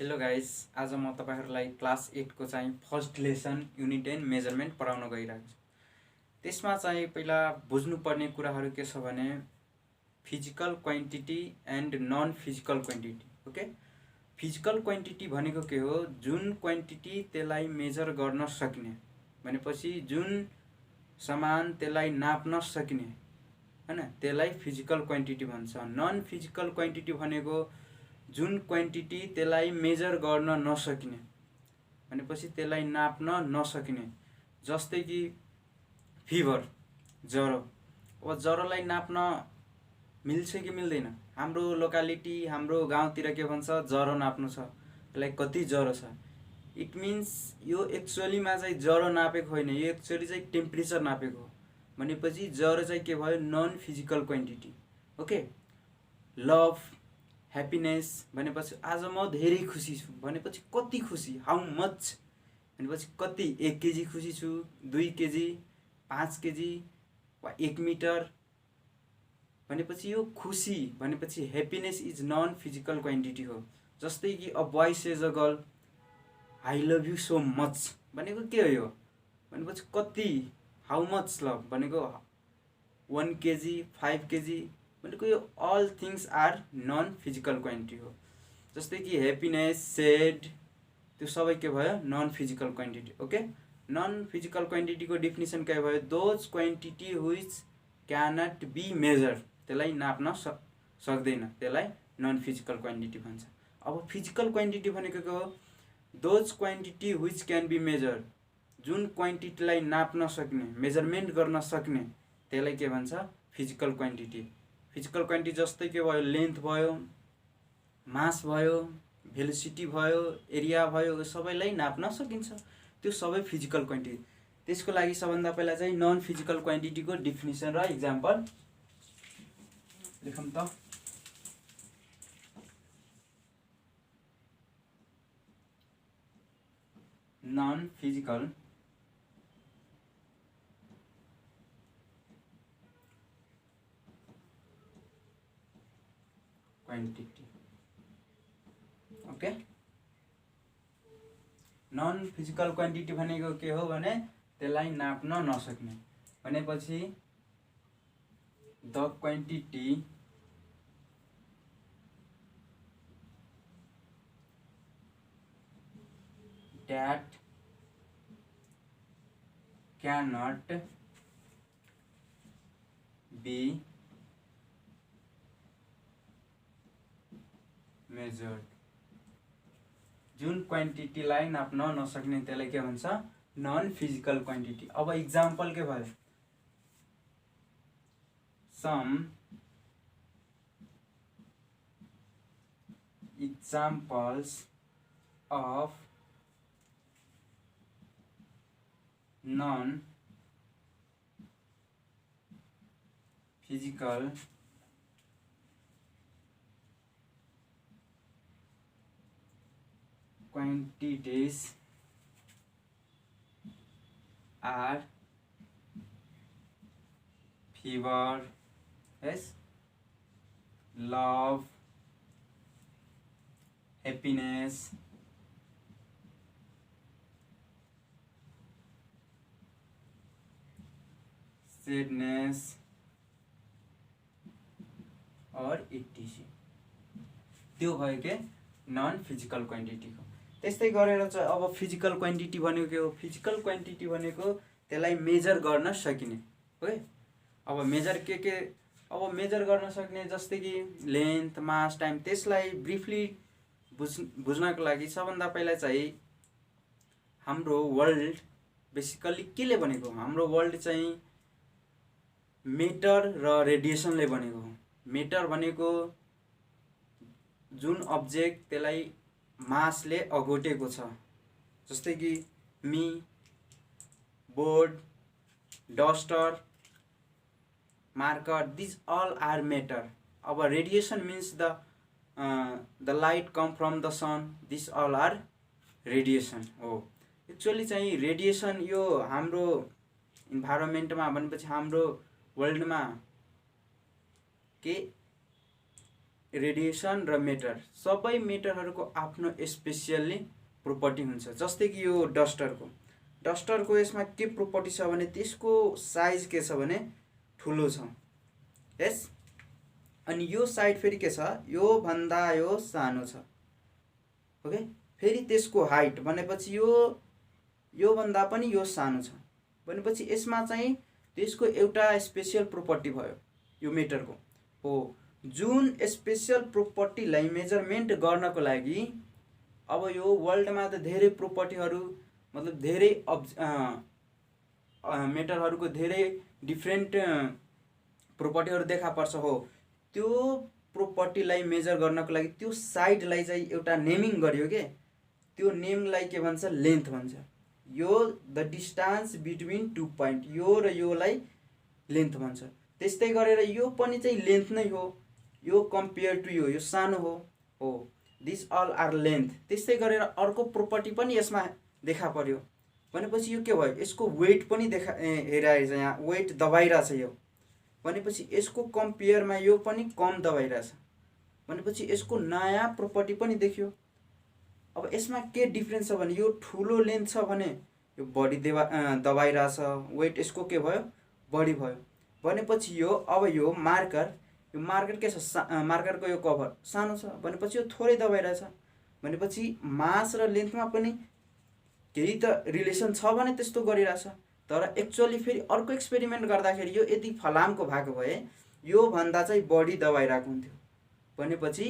Hello guys, आज म तपाईहरुलाई क्लास 8 को चाहिँ फर्स्ट लेसन युनिट 10 मेजरमेन्ट पढाउन गइरहेको छु। त्यसमा चाहिँ पहिला बुझ्नुपर्ने कुराहरु के छ भने physical quantity and non physical quantity. Okay, physical quantity भनेको के हो? जुन क्वान्टिटी त्यसलाई मेजर गर्न सक्ने, भनेपछि जुन समान त्यसलाई नाप्न सक्ने हैन, त्यसलाई फिजिकल क्वान्टिटी भन्छ। नन फिजिकल क्वान्टिटी भनेको जुन क्वान्टिटी त्यसलाई मेजर गर्न नसकिने, भनेपछि त्यसलाई नाप्न नसकिने। जस्तै कि फिभर, ज्वरो। अब ज्वरोलाई नाप्न मिल्छ कि मिल्दैन? हाम्रो लोकालिटी, हाम्रो गाउँतिर के भन्छ? ज्वरो नाप्नु छ, त्यसलाई कति ज्वरो छ। इट मिन्स यो एक्चुअलीमा चाहिँ ज्वरो नापेको होइन, यो एक्चुअली चाहिँ टेम्परेचर नापेको हो। भनेपछि ज्वरो चाहिँ के भयो? Non physical quantity. Okay, love, happiness भनेपछि आज म धेरै खुसी छु, भनेपछि कति खुसी, हाउ मच भनेपछि कति, 1 केजी खुसी छु, 2 केजी, 5 केजी वा 1 मिटर भनेपछि यो खुसी भनेपछि happiness is non physical quantity हो। जस्तै कि a boy says a girl I love you so much भनेको के हो? यो भनेपछि कति, हाउ मच लभ भनेको 1 केजी, 5 केजी भनेको यो all things are non physical quantity हो। जस्तै कि ह्याप्पिनेस, सेड, त्यो सबै के भयो? Non physical quantity. Okay, non physical quantity को डेफिनेसन के भयो? Those quantity which cannot be measure, त्यसलाई नाप्न सक्दैन, त्यसलाई नन फिजिकल क्वान्टिटी भन्छ। अब फिजिकल क्वान्टिटी भनेको के हो? Those quantity which can be measure, जुन क्वान्टिटीलाई नाप्न सक्ने, मेजरमेन्ट गर्न सक्ने, त्यसलाई के भन्छ? Physical quantity. फिजिकल क्वान्टिटी जस्तै के भयो? लेन्थ भयो, मास भयो, भेलोसिटी भयो, एरिया भयो, यो सबैलाई नाप्न सकिन्छ। त्यो सबै फिजिकल क्वान्टिटी। त्यसको लागि सबभन्दा पहिला चाहिँ नन फिजिकल क्वान्टिटी को डेफिनेसन र एक्जाम्पल लेखौँ त। Non physical quantity. Okay, non physical quantity भनेको के हो भने त्यसलाई नाप्न नसक्ने। भनेपछि the quantity that cannot be measured, जुन क्वान्टिटीलाई नाप्न नसक्ने त्यसलाई के भन्छ? Non physical quantity. अब एक्जाम्पल के भयो? Some examples of non physical quantities are fever, yes, love, happiness, sadness और etc। त्यो भयो के? नन फिजिकल क्वान्टिटी को। त्यस्तै गरेर चाहिँ अब फिजिकल क्वान्टिटी भनेको के हो? फिजिकल क्वान्टिटी भनेको त्यसलाई मेजर गर्न सकिने। ओके, अब मेजर के अब मेजर गर्न सक्ने जस्तै कि लेन्थ, मास, टाइम, त्यसलाई ब्रिफली बुझ्नको लागि सबभन्दा पहिला चाहिँ हाम्रो वर्ल्ड बेसिकली केले बनेको हो? हाम्रो वर्ल्ड चाहिँ मेटर र रेडिएसनले बनेको हो। मेटर भनेको जुन अब्जेक्ट त्यसलाई मासले अगोटेको छ, जस्तै कि मी, board, duster, marker, these all are matter. अब radiation means the light come from the sun, this all are radiation हो। एक्चुअली चाहिँ रेडिएसन यो हाम्रो इन्भाइरोमेन्टमा भनेपछि हाम्रो वर्ल्डमा के रेडिएसन र मेटर सबै मेटरहरूको आफ्नो स्पेसियली प्रोपर्टी हुन्छ। जस्तै कि यो डस्टरको यसमा के प्रोपर्टी छ भने त्यसको साइज के छ भने ठुलो छ। यस, अनि यो साइड फेरि के छ, यो भन्दा यो सानो छ। ओके, फेरि त्यसको हाइट भनेपछि यो भन्दा पनि यो सानो छ भनेपछि यसमा चाहिँ त्यसको एउटा स्पेसियल प्रोपर्टी भयो यो मेटरको हो। जुन स्पेसियल प्रोपर्टीलाई मेजरमेन्ट गर्नको लागि अब यो वर्ल्डमा त धेरै प्रोपर्टीहरू मतलब धेरै मेटरहरूको धेरै डिफ्रेन्ट प्रोपर्टीहरू देखा पर्छ हो। त्यो प्रोपर्टीलाई मेजर गर्नको लागि त्यो साइडलाई चाहिँ एउटा नेमिङ गरियो के, त्यो नेमलाई के भन्छ, लेन्थ भन्छ। यो द डिस्टेन्स बिट्विन 2 पोइन्ट, यो र योलाई लेन्थ भन्छ। त्यस्तै गरेर यो पनि चाहिँ लेन्थ नै हो, यो कम्पेयर टु यो सानो हो दिस अल आर लेन्थ। त्यस्तै गरेर अर्को प्रोपर्टी पनि यसमा देखा पर्यो भनेपछि यो के भयो, यसको वेट पनि हेराएछ, यहाँ वेट दबाइरहेछ यो भनेपछि यसको कम्पेयरमा यो पनि कम दबाइरहेछ भनेपछि यसको नयाँ प्रोपर्टी पनि देखियो। अब यसमा के डिफ्रेन्स छ भने यो ठुलो लेन्थ छ भने यो बढी दबाइरहेछ, वेट यसको के भयो, बढी भयो भनेपछि यो मार्कर के छ, मार्करको यो कभर सानो छ भनेपछि यो थोरै दबाइरहेछ भनेपछि मास र लेन्थमा पनि केही त रिलेसन छ भने त्यस्तो गरिरहेछ। तर एक्चुअली फेरि अर्को एक्सपेरिमेन्ट गर्दाखेरि यो यदि फलामको भएको भए यो भन्दा चाहिँ बढी दबाइरहेको हुन्थ्यो भनेपछि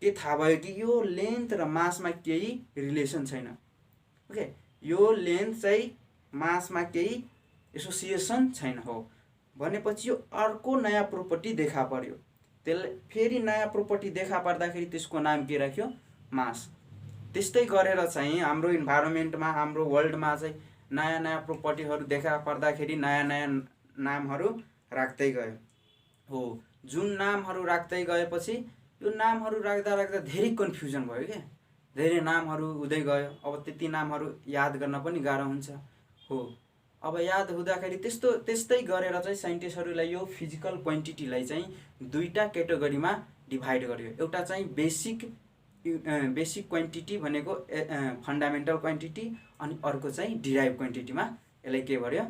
के थाहा भयो कि यो लेन्थ र मासमा केही रिलेसन छैन। ओके, यो लेन्थ चाहिँ मासमा केही एसोसिएसन छैन हो भनेपछि यो अर्को नयाँ प्रोपर्टी देखा पर्यो। त्यसले फेरि नयाँ प्रोपर्टी देखा पर्दाखेरि त्यसको नाम के राख्यो, मास। त्यस्तै गरेर चाहिँ हाम्रो इन्भाइरोमेन्टमा, हाम्रो वर्ल्डमा चाहिँ नयाँ नयाँ प्रोपर्टीहरू देखा पर्दाखेरि नयाँ नयाँ नामहरू राख्दै गयो हो। जुन नामहरू राख्दै गएपछि यो नामहरू राख्दा राख्दा धेरै कन्फ्युजन भयो क्या, धेरै नामहरू हुँदै गयो। अब त्यति नामहरू याद गर्न पनि गाह्रो हुन्छ हो। अब याद हुँदाखेरि त्यस्तै गरेर चाहिँ साइन्टिस्टहरूले यो फिजिकल क्वान्टिटीलाई चाहिँ दुईटा क्याटेगोरीमा डिभाइड गर्यो। एउटा चाहिँ बेसिक क्वान्टिटी भनेको फन्डामेन्टल क्वान्टिटी, अनि अर्को चाहिँ डिराइभ क्वान्टिटीमा यसलाई के गर्यो,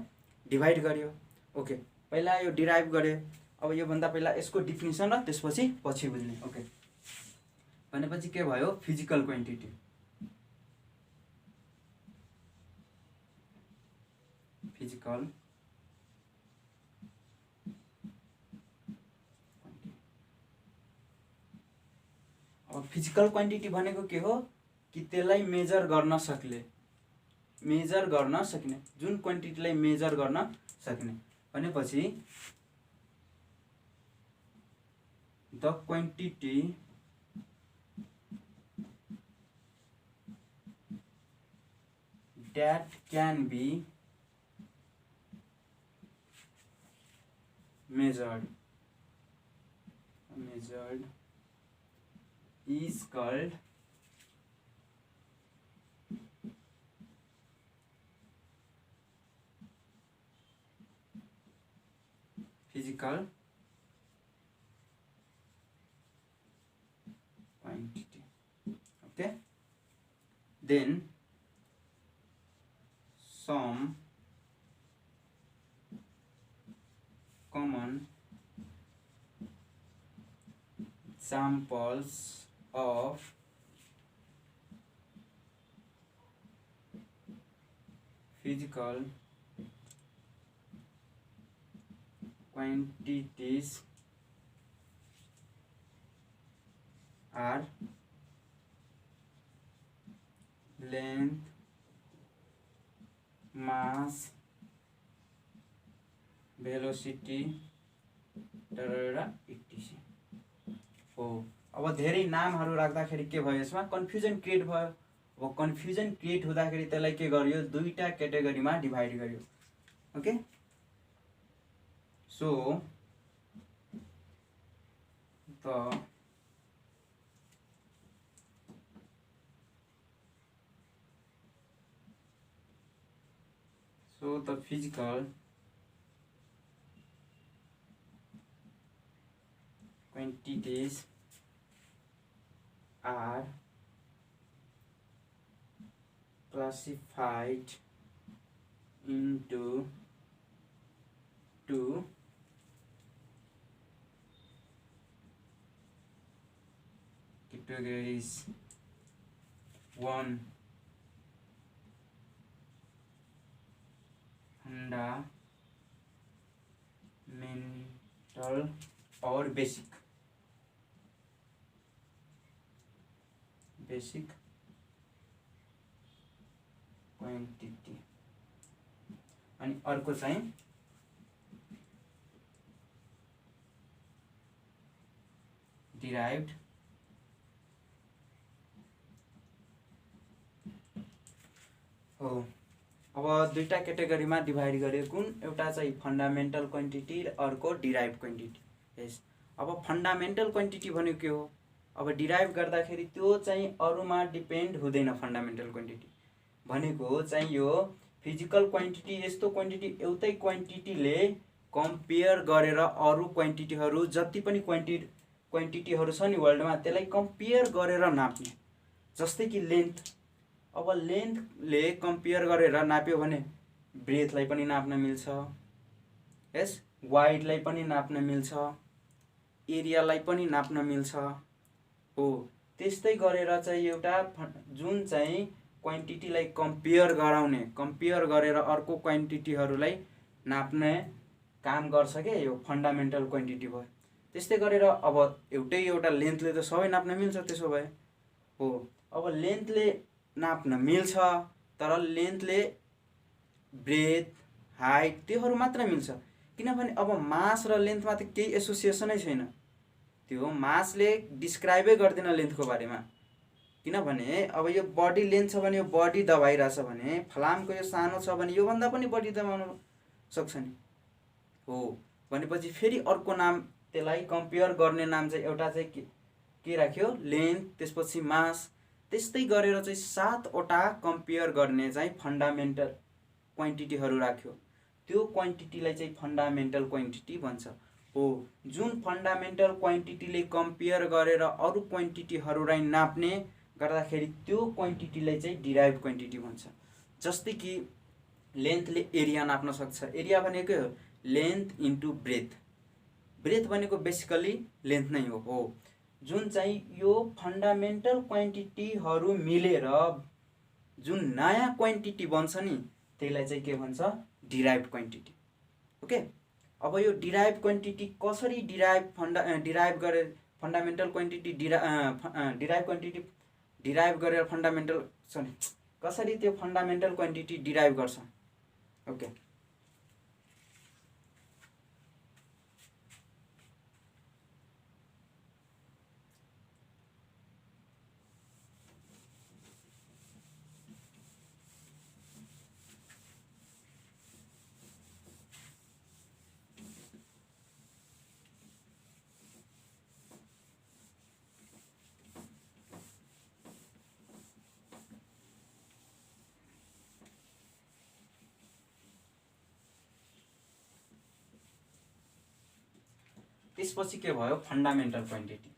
डिभाइड गर्यो। ओके, पहिला यो डिराइभ गर्यो। अब योभन्दा पहिला यसको डिफिनिसन र त्यसपछि बुझ्ने। ओके, भनेपछि के भयो, फिजिकल क्वान्टिटी। फिजिकल अब फिजिकल क्वान्टिटी भनेको के हो कि त्यसलाई मेजर गर्न सक्ने जुन क्वान्टिटीलाई मेजर गर्न सक्ने भनेपछि the quantity that can be measured is called physical quantity. Okay, then some common examples of physical quantities are length, mass, velocity etc. हो। अब धेरै नामहरू राख्दाखेरि के भयो, यसमा कन्फ्युजन क्रिएट भयो। अब कन्फ्युजन क्रिएट हुँदाखेरि त्यसलाई के गर्यो, दुईटा क्याटेगोरीमा डिभाइड गर्यो। Okay, so the physical quantities are classified into two categories. One, fundamental or basic quantity, अनि अर्को चाहिँ derived हो। अब दुईटा क्याटेगोरीमा डिभाइड गरे, कुन एउटा चाहिँ फन्डामेन्टल क्वान्टिटी र अर्को डिराइभ क्वान्टिटी। यस, अब फन्डामेन्टल क्वान्टिटी भनेको के हो? अब डिराइभ गर्दाखेरि त्यो चाहिँ अरूमा डिपेन्ड हुँदैन। फन्डामेन्टल क्वान्टिटी भनेको चाहिँ यो फिजिकल क्वान्टिटी, यस्तो क्वान्टिटी, एउटै क्वान्टिटीले कम्पेयर गरेर अरू क्वान्टिटीहरू जति पनि क्वान्टिटीहरू छ नि वर्ल्डमा, त्यसलाई कम्पेयर गरेर नाप्ने। जस्तै कि लेन्थ, अब लेन्थले कम्पेयर गरेर नाप्यो भने ब्रेथलाई पनि नाप्न मिल्छ, यस, वाइडलाई पनि नाप्न मिल्छ, एरियालाई पनि नाप्न मिल्छ हो। त्यस्तै गरेर चाहिँ एउटा जुन चाहिँ क्वान्टिटीलाई कम्पेयर गराउने, कम्पेयर गरेर अर्को क्वान्टिटीहरूलाई नाप्ने काम गर्छ के यो फन्डामेन्टल क्वान्टिटी भयो। त्यस्तै गरेर अब एउटा लेन्थले त सबै नाप्न मिल्छ त्यसो भए हो। अब लेन्थले नाप्न मिल्छ, तर लेन्थले ब्रेथ, हाइट त्योहरू मात्र मिल्छ, किनभने अब मास र लेन्थमा त केही एसोसिएसनै छैन। त्यो मासले डिस्क्राइबै गर्दैन लेन्थको बारेमा, किनभने अब यो बडी लेन्थ छ भने यो बडी दबाइरहेछ भने, फलामको यो सानो छ भने योभन्दा पनि बडी दबाउन सक्छ नि हो। भनेपछि फेरि अर्को नाम, त्यसलाई कम्पेयर गर्ने नाम चाहिँ एउटा चाहिँ के राख्यो? लेन्थ, त्यसपछि मास। त्यस्तै गरेर चाहिँ 7वटा कम्पेयर गर्ने चाहिँ फन्डामेन्टल क्वान्टिटीहरू राख्यो। त्यो क्वान्टिटीलाई चाहिँ फन्डामेन्टल क्वान्टिटी भन्छ हो। जुन फन्डामेन्टल क्वान्टिटीले कम्पेयर गरेर अरू क्वान्टिटीहरूलाई नाप्ने गर्दाखेरि त्यो क्वान्टिटीलाई चाहिँ डिराइभ क्वान्टिटी भन्छ। जस्तै कि लेन्थले एरिया नाप्न सक्छ। एरिया भनेको लेन्थ इन्टु ब्रेथ। ब्रेथ भनेको बेसिकली लेन्थ नै हो। जुन चाहिँ यो फन्डामेन्टल क्वान्टिटीहरू मिलेर जुन नयाँ क्वान्टिटी बन्छ नि, त्यसलाई चाहिँ के भन्छ? Derive quantity. ओके, अब यो डिराइभ क्वान्टिटी कसरी डिराइभ गरेर fundamental quantity derive quantity derive गरेर फन्डामेन्टल कसरी त्यो फन्डामेन्टल क्वान्टिटी डिराइभ गर्छ? ओके, त्यसपछि के भयो? Fundamental quantity.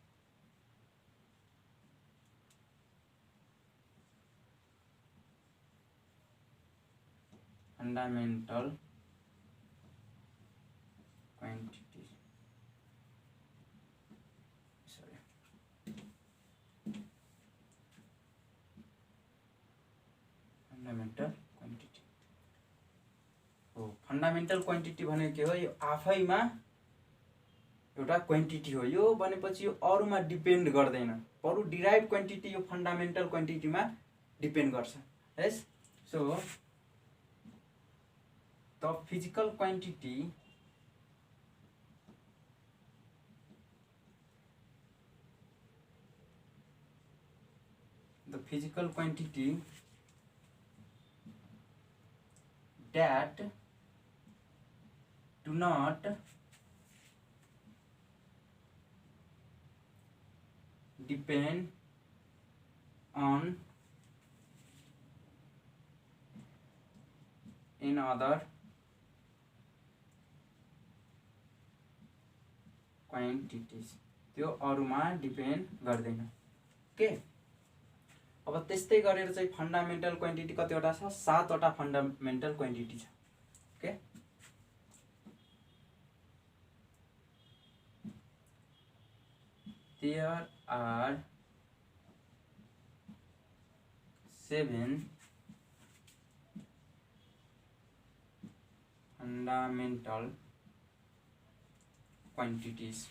Fundamental quantity, fundamental quantity हो। फन्डामेन्टल क्वान्टिटी भनेको के हो? यो आफैमा एउटा क्वान्टिटी हो। यो भनेपछि यो अरूमा डिपेन्ड गर्दैन। अरू डिराइभ क्वान्टिटी यो फन्डामेन्टल क्वान्टिटीमा डिपेन्ड गर्छ। Yes, so the physical quantity that do not depend on another quantities, त्यो अरूमा डिपेन्ड गर्दैन। ओके। अब त्यस्तै गरेर चाहिँ फन्डामेन्टल क्वान्टिटी कतिवटा छ? 7 वटा फन्डामेन्टल क्वान्टिटी छ। Okay, there are 7 fundamental quantities.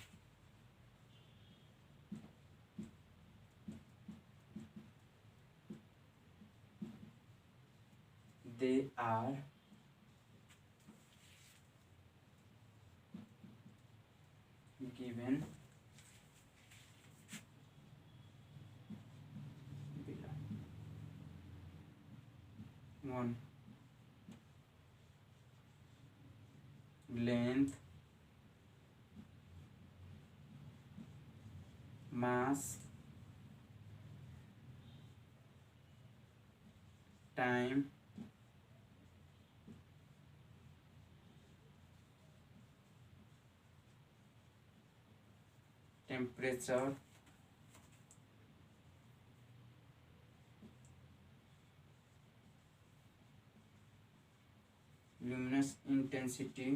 They are given below. 1. Length, mass, time, temperature, luminous intensity,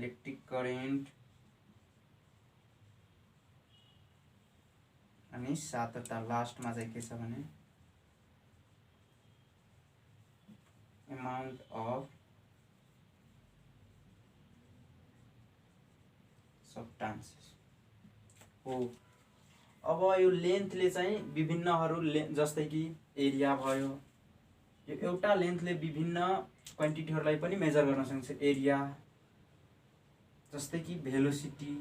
electric current अनि 7वटा लास्टमा चाहिँ के छ भने amount of substances हो। अब यो लेन्थले चाहिँ विभिन्नहरू जस्तै कि एरिया भयो, यो एउटा लेन्थले विभिन्न क्वान्टिटीहरूलाई पनि मेजर गर्न सक्छ। एरिया जस्तै कि भेलोसिटी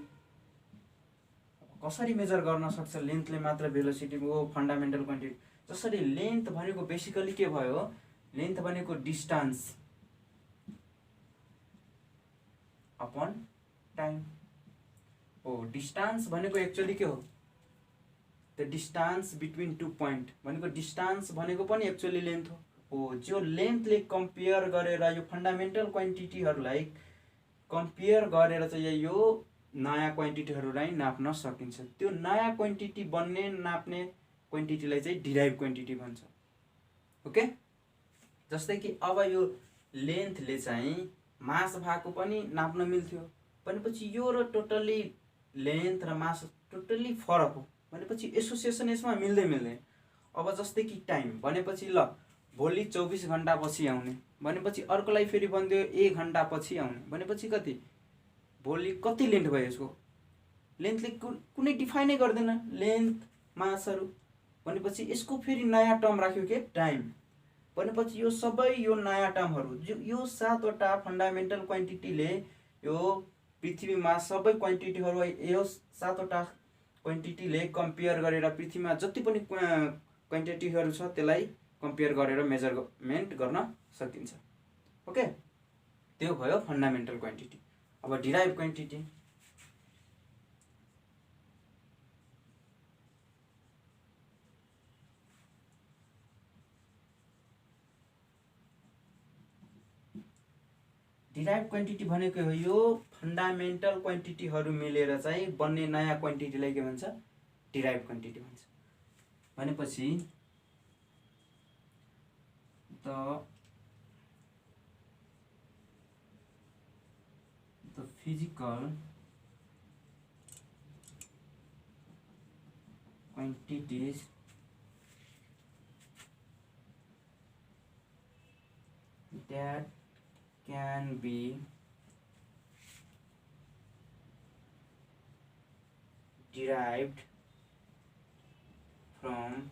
कसरी मेजर गर्न सक्छ? लेन्थले मात्र भेलोसिटी हो फन्डामेन्टल क्वान्टिटी। जसरी लेन्थ भनेको बेसिकली के भयो? लेन्थ भनेको डिस्टेन्स अपन टाइम हो। डिस्टेन्स भनेको एक्चुअली के हो? The distance between two point भनेको डिस्टेन्स भनेको पनि एक्चुअली लेन्थ हो। जो लेन्थले कम्पेयर गरेर यो फन्डामेन्टल क्वान्टिटीहरूलाई कम्पेयर गरेर चाहिँ यो नयाँ क्वान्टिटीहरूलाई नाप्न सकिन्छ। त्यो नयाँ क्वान्टिटी बन्ने नाप्ने क्वान्टिटीलाई चाहिँ डिराइभ क्वान्टिटी भन्छ। ओके, जस्तै कि अब यो लेन्थले चाहिँ मास भएको पनि नाप्न मिल्थ्यो भनेपछि यो र टोटली लेन्थ र मास टोटली फरक हो भनेपछि एसोसिएसन यसमा मिल्दैन। अब जस्तै कि टाइम भनेपछि ल भोलि 24 घण्टा पछि आउने भनेपछि अर्कोलाई फेरि भनिदियो 1 घण्टा पछि आउने भनेपछि कति भोलि कति लेन्थ भयो? यसको लेन्थले कुनै डिफाइनै गर्दैन लेन्थ मासहरू भनेपछि यसको फेरि नयाँ टर्म राख्यो के टाइम भनेपछि यो सबै यो नयाँ टर्महरू यो 7वटा फन्डामेन्टल क्वान्टिटीले यो पृथ्वीमा सबै क्वान्टिटीहरू यो 7वटा क्वान्टिटीले कम्पेयर गरेर पृथ्वीमा जति पनि क्वान्टिटीहरू छ त्यसलाई कम्पेयर गरेर मेजरमेन्ट गर्न सकिन्छ। ओके, त्यो भयो फन्डामेन्टल क्वान्टिटी। अब डिराइभ क्वान्टिटी डिराइभ क्वान्टिटी भनेको हो यो फन्डामेन्टल क्वान्टिटीहरू मिलेर चाहिँ बन्ने नयाँ क्वान्टिटीलाई के भन्छ? डिराइभ क्वान्टिटी भन्छ। भनेपछि the physical quantities that can be derived from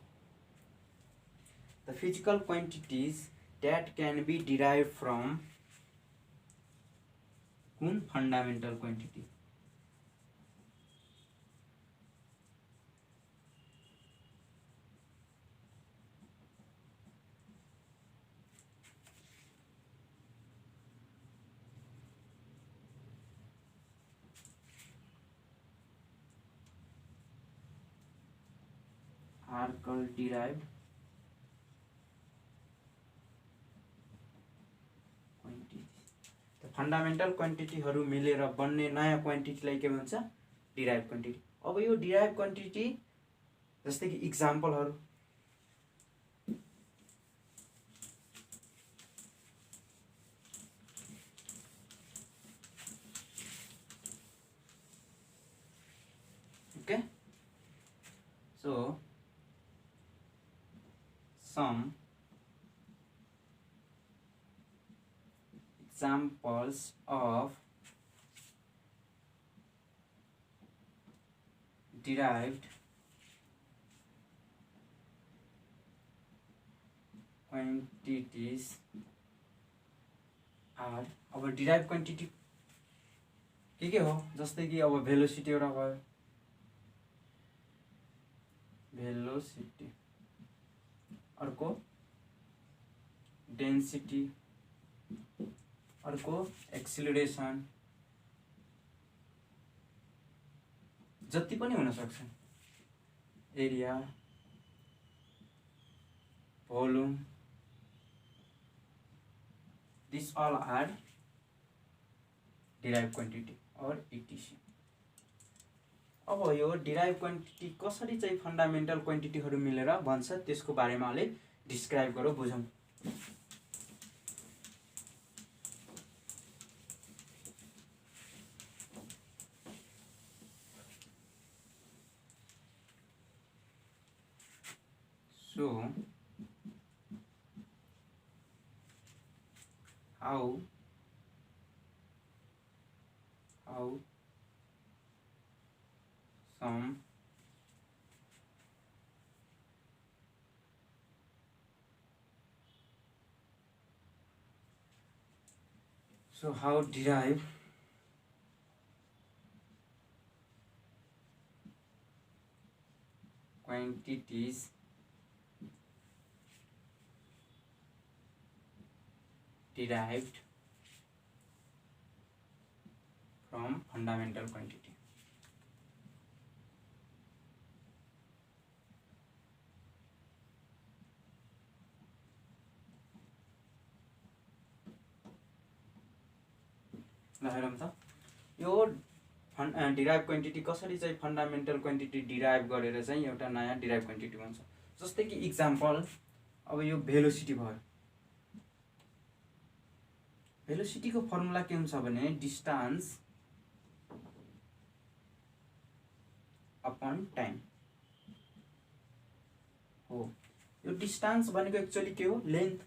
the physical quantities that can be derived from कुन fundamental quantity? are called derived fundamental क्वान्टिटीहरू मिलेर बन्ने नयाँ क्वान्टिटीलाई के भन्छ? Derive quantity. अब यो डिराइभ क्वान्टिटी जस्तै कि इक्जाम्पलहरू okay. So some examples of derived quantities are, अब डिराइभ क्वान्टिटी के हो? जस्तै कि अब भेलोसिटी एउटा भयो, भेलोसिटी, अर्को डेन्सिटी, अर्को एक्सिलरेसन, जति पनि हुन सक्छ, area, volume, this all are derive quantity और इटिसी। अब यो डिराइभ क्वान्टिटी कसरी चाहिँ फन्डामेन्टल क्वान्टिटीहरू मिलेर बन्छ त्यसको बारेमा अलि डिस्क्राइब गरौँ, बुझौँ। So how some how derive quantities derived from fundamental quantity। ल हेरौँ त यो डिराइभ क्वान्टिटी कसरी चाहिँ फन्डामेन्टल क्वान्टिटी डिराइभ गरेर चाहिँ एउटा नयाँ डिराइभ क्वान्टिटी बन्छ। जस्तै कि इक्जाम्पल अब यो भेलोसिटी भयो, भेलोसिटीको फर्मुला के हुन्छ भने डिस्टेन्स अपन टाइम हो। यो डिस्टेन्स भनेको एक्चुअली के हो? लेन्थ,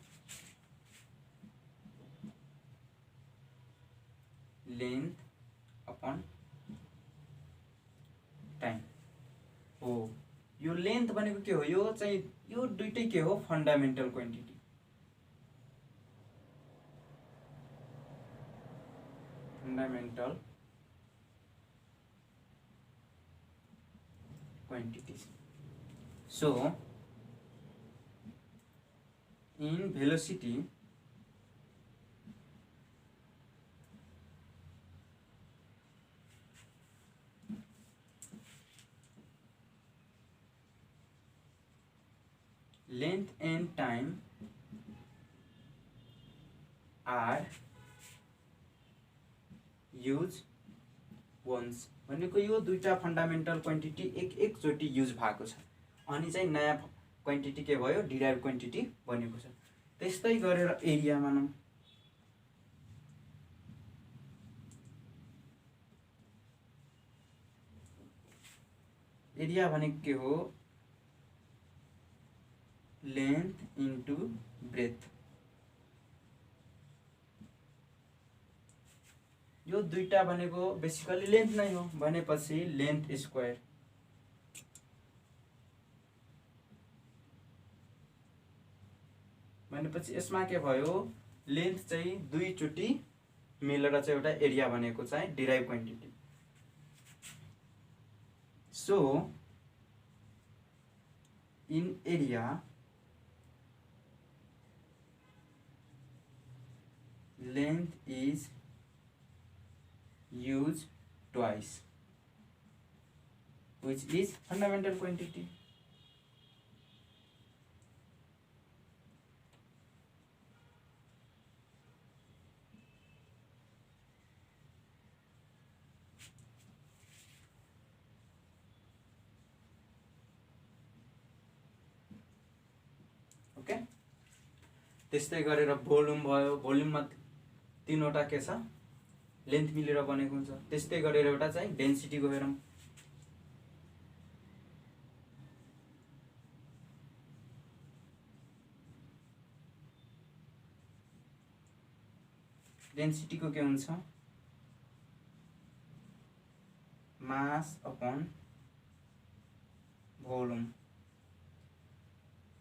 लेन्थ अपन टाइम हो। यो लेन्थ भनेको के हो? यो चाहिँ यो दुईटै के हो? Fundamental quantity. Fundamental quantities। So in velocity length and time are used once। भनेको यो दुईटा फन्डामेन्टल क्वान्टिटी एकचोटि युज भएको छ अनि चाहिँ नयाँ क्वान्टिटी के भयो? डिराइभ क्वान्टिटी बनेको छ। त्यस्तै गरेर एरिया मानौँ, एरिया भनेको के हो? Length into breadth. यो दुईटा भनेको बेसिकली लेन्थ नै हो भनेपछि लेन्थ स्क्वायर। भनेपछि यसमा के भयो? लेन्थ चाहिँ दुईचोटि मिलेर चाहिँ एउटा एरिया बनेको चाहिँ derive quantity. So in area length is used twice, which is fundamental quantity। त्यस्तै गरेर भोल्युम भयो, भोल्युममा 3वटा के छ लेन्थ मिलेर बनेको हुन्छ। त्यस्तै गरेर एउटा चाहिँ डेन्सिटीको हेरौँ। डेन्सिटीको के हुन्छ मास अपन भोल्युम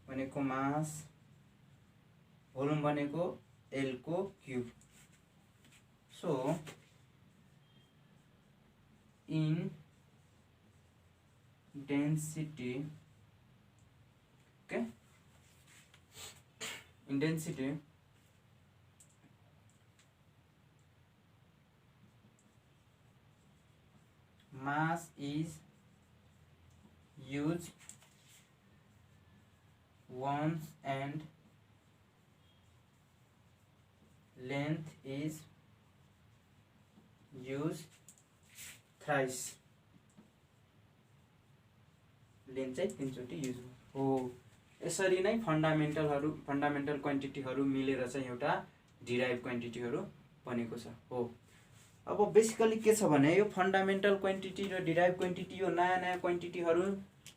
भनेको मास, भोल्युम भनेको L को cube. So in density okay, in density mass is used once and length is used thrice। Length चाहिँ 3चोटि युज हो। यसरी नै फन्डामेन्टल क्वान्टिटीहरू मिलेर चाहिँ एउटा डिराइभ क्वान्टिटीहरू बनेको छ हो। अब बेसिकली के छ भने यो फन्डामेन्टल क्वान्टिटी र डिराइभ क्वान्टिटी यो नयाँ क्वान्टिटीहरू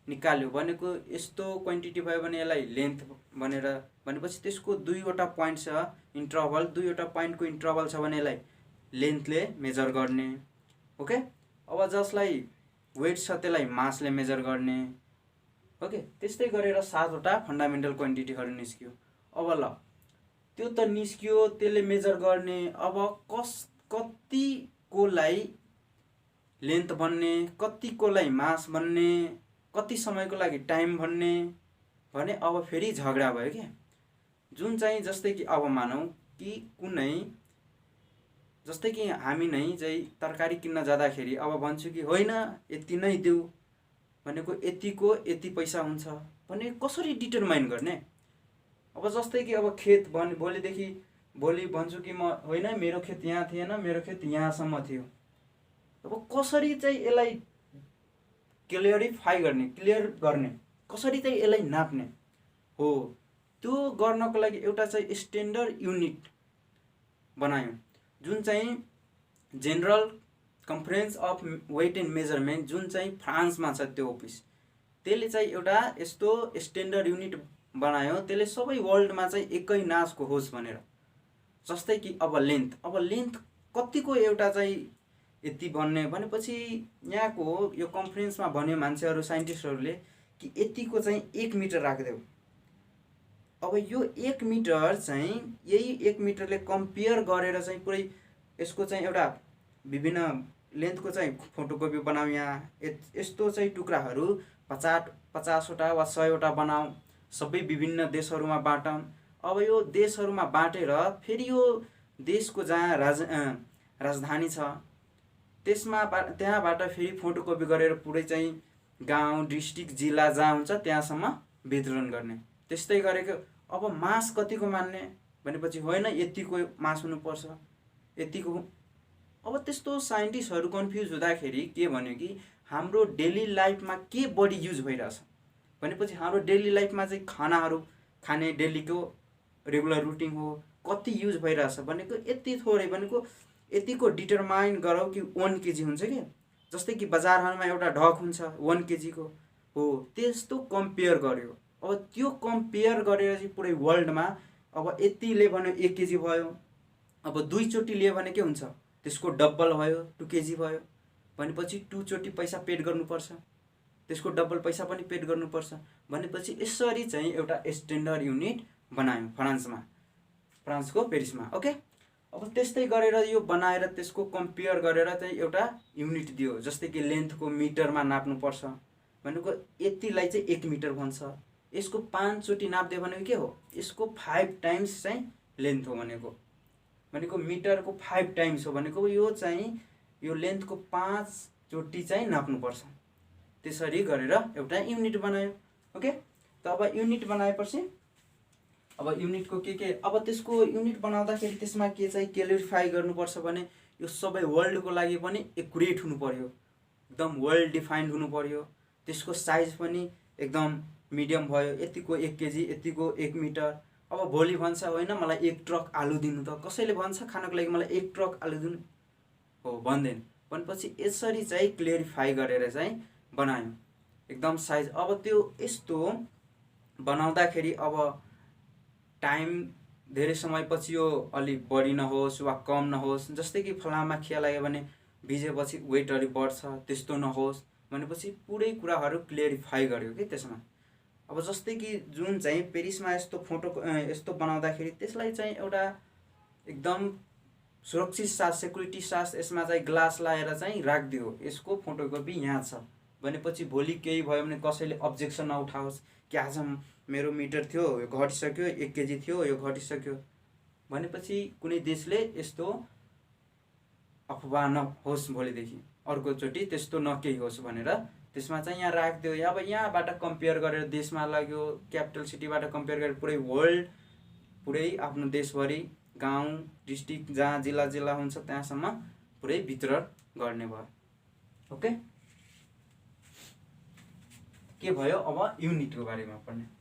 निकाल्यो भनेको यस्तो क्वान्टिटी भयो भने यसलाई लेन्थ भनेर भनेपछि त्यसको 2वटा पोइन्ट छ इन्टरभल, 2वटा पोइन्टको इन्टरभल छ भने यसलाई लेन्थले मेजर गर्ने। ओके, अब जसलाई वेट छ त्यसलाई मासले मेजर गर्ने। ओके, त्यस्तै गरेर 7वटा फन्डामेन्टल क्वान्टिटीहरू निस्क्यो। अब ल त्यो त निस्क्यो, त्यसले मेजर गर्ने। अब कतिकोलाई लेन्थ भन्ने, कतिकोलाई मास भन्ने, कति समयको लागि टाइम भन्ने भने अब फेरि झगडा भयो क्या। जुन चाहिँ जस्तै कि अब मानौँ कि कुनै जस्तै कि हामी नै चाहिँ तरकारी किन्न जाँदाखेरि अब भन्छु कि होइन यति नै देऊ भनेको यतिको यति पैसा हुन्छ भने कसरी डिटरमाइन गर्ने। अब जस्तै कि अब खेत भोलि भन्छु कि म होइन मेरो खेत यहाँ थिएन, मेरो खेत यहाँसम्म थियो। अब कसरी चाहिँ यसलाई क्लियर गर्ने कसरी चाहिँ यसलाई नाप्ने हो। त्यो गर्नको लागि एउटा चाहिँ स्ट्यान्डर्ड युनिट बनायौँ जुन चाहिँ general conference of weight and measurement जुन चाहिँ फ्रान्समा छ त्यो अफिस, त्यसले चाहिँ एउटा यस्तो स्ट्यान्डर्ड युनिट बनायो। त्यसले सबै वर्ल्डमा चाहिँ एकै नाचको होस् भनेर। जस्तै कि अब लेन्थ कतिको एउटा चाहिँ यति भन्ने भनेपछि यहाँको यो कन्फरेन्समा भन्यो मान्छेहरू साइन्टिस्टहरूले कि यतिको चाहिँ 1 मिटर राखिदेऊ। अब यो 1 मिटर चाहिँ यही 1 मिटरले कम्पेयर गरेर चाहिँ पुरै यसको चाहिँ एउटा विभिन्न लेन्थको चाहिँ फोटोकपी बनाऊ। यहाँ यस्तो चाहिँ टुक्राहरू 50वटा वा 100वटा बनाऊ, सबै विभिन्न देशहरूमा बाँटौँ। अब यो देशहरूमा बाँटेर फेरि यो देशको जहाँ राजधानी छ त्यहाँबाट फेरि फोटोकपी गरेर पुरै चाहिँ गाउँ, डिस्ट्रिक्ट, जिल्ला जहाँ हुन्छ त्यहाँसम्म वितरण गर्ने। त्यस्तै गरेको अब मास कतिको मान्ने भनेपछि होइन यतिको मास हुनुपर्छ यतिको। अब त्यस्तो साइन्टिस्टहरू कन्फ्युज हुँदाखेरि के भन्यो कि हाम्रो डेली लाइफमा के बढी युज भइरहेछ भनेपछि हाम्रो डेली लाइफमा चाहिँ खानाहरू खाने डेलीको रेगुलर रुटिन हो, कति युज भइरहेछ भनेको यति थोरै भनेको यतिको डिटरमाइन गरौँ कि 1 केजी हुन्छ क्या। जस्तै कि बजारहरूमा एउटा ढक हुन्छ 1 केजीको हो, त्यस्तो कम्पेयर गर्यो। अब त्यो कम्पेयर गरेर चाहिँ पुरै वर्ल्डमा अब यतिले भन्यो 1 केजी भयो। अब 2 चोटि लियो भने के हुन्छ त्यसको डबल भयो 2 केजी भयो भनेपछि 2 चोटि पैसा पेड गर्नुपर्छ, त्यसको डबल पैसा पनि पेड गर्नुपर्छ भनेपछि यसरी चाहिँ एउटा स्ट्यान्डर्ड युनिट बनायौँ फ्रान्सको पेरिसमा। ओके, अब त्यस्तै गरेर यो बनाएर त्यसको कम्पेयर गरेर चाहिँ एउटा युनिट दियो। जस्तै कि लेन्थको मिटरमा नाप्नुपर्छ भनेको यतिलाई चाहिँ 1 मिटर भन्छ। यसको 5 चोटि नाप्दियो भनेको के हो यसको 5 टाइम्स चाहिँ लेन्थ हो भनेको मिटरको 5 टाइम्स हो भनेको यो चाहिँ यो लेन्थको 5 चोटि चाहिँ नाप्नुपर्छ। त्यसरी गरेर एउटा युनिट बनायो। ओके, त अब युनिट बनाएपछि अब युनिटको के अब त्यसको युनिट बनाउँदाखेरि त्यसमा के चाहिँ क्यालिफाई गर्नुपर्छ भने यो सबै वर्ल्डको लागि पनि एकुरेट हुनु पर्यो, एकदम वेल डिफाइन्ड हुनु पर्यो। त्यसको साइज पनि एकदम मिडियम भयो, यतिको 1 केजी, यतिको 1 मिटर। अब भोलि भन्छ होइन मलाई 1 ट्रक आलु दिनु त, कसैले भन्छ खानको लागि मलाई 1 ट्रक आलु दिनु हो भन्दैन। भनेपछि यसरी चाहिँ क्लियरिफाई गरेर चाहिँ बनायो एकदम साइज। अब त्यो यस्तो बनाउँदाखेरि अब टाइम धेरै समयपछि यो अलिक बढी नहोस् वा कम नहोस्, जस्तै कि फलाममा खिया लाग्यो भने भिजेपछि वेट अलि बढ्छ त्यस्तो नहोस् भनेपछि पुरै कुराहरू क्लियरिफाई गर्यो कि त्यसमा। अब जस्तै कि जुन चाहिँ पेरिसमा यस्तो फोटो यस्तो बनाउँदाखेरि त्यसलाई चाहिँ एउटा एकदम सुरक्षित साथ सेक्युरिटी साथ यसमा चाहिँ ग्लास लाएर चाहिँ राखिदियो, यसको फोटोकपी यहाँ छ भनेपछि भोलि केही भयो भने कसैले अब्जेक्सन नउठाओस् कि आज मेरो मिटर थियो यो घटिसक्यो 1 केजी थियो यो घटिसक्यो भनेपछि कुनै देशले यस्तो अफवाह नहोस् भोलिदेखि अर्कोचोटि त्यस्तो नकेही होस् भनेर त्यसमा चाहिँ यहाँ राखिदियो। अब यहाँबाट कम्पेयर गरेर देशमा लाग्यो, क्यापिटल सिटीबाट कम्पेयर गरेर पुरै वर्ल्ड पुरै आफ्नो देशभरि गाउँ डिस्ट्रिक्ट जहाँ जिल्ला जिल्ला हुन्छ त्यहाँसम्म पुरै वितरण गर्ने भयो। ओके, के भयो अब युनिटको बारेमा पढ्ने।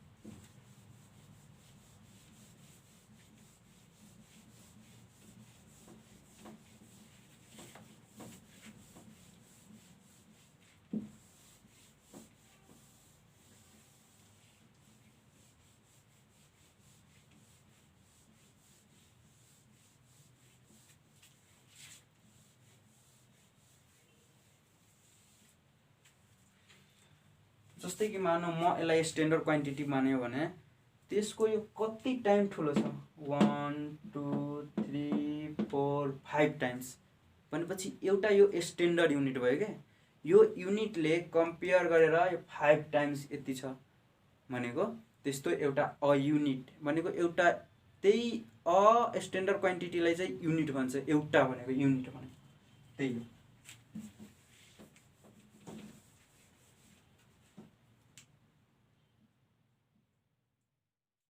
जस्तै कि मानौँ म यसलाई स्ट्यान्डर्ड क्वान्टिटी मान्यो भने त्यसको यो कति टाइम ठुलो छ 1 2 3 4 5 टाइम्स भनेपछि एउटा यो स्ट्यान्डर्ड युनिट भयो क्या। यो युनिटले कम्पेयर गरेर यो 5 टाइम्स यति छ भनेको त्यस्तो एउटा अ युनिट भनेको एउटा त्यही अ स्ट्यान्डर्ड क्वान्टिटीलाई चाहिँ युनिट भन्छ, एउटा भनेको युनिट भनेको त्यही हो।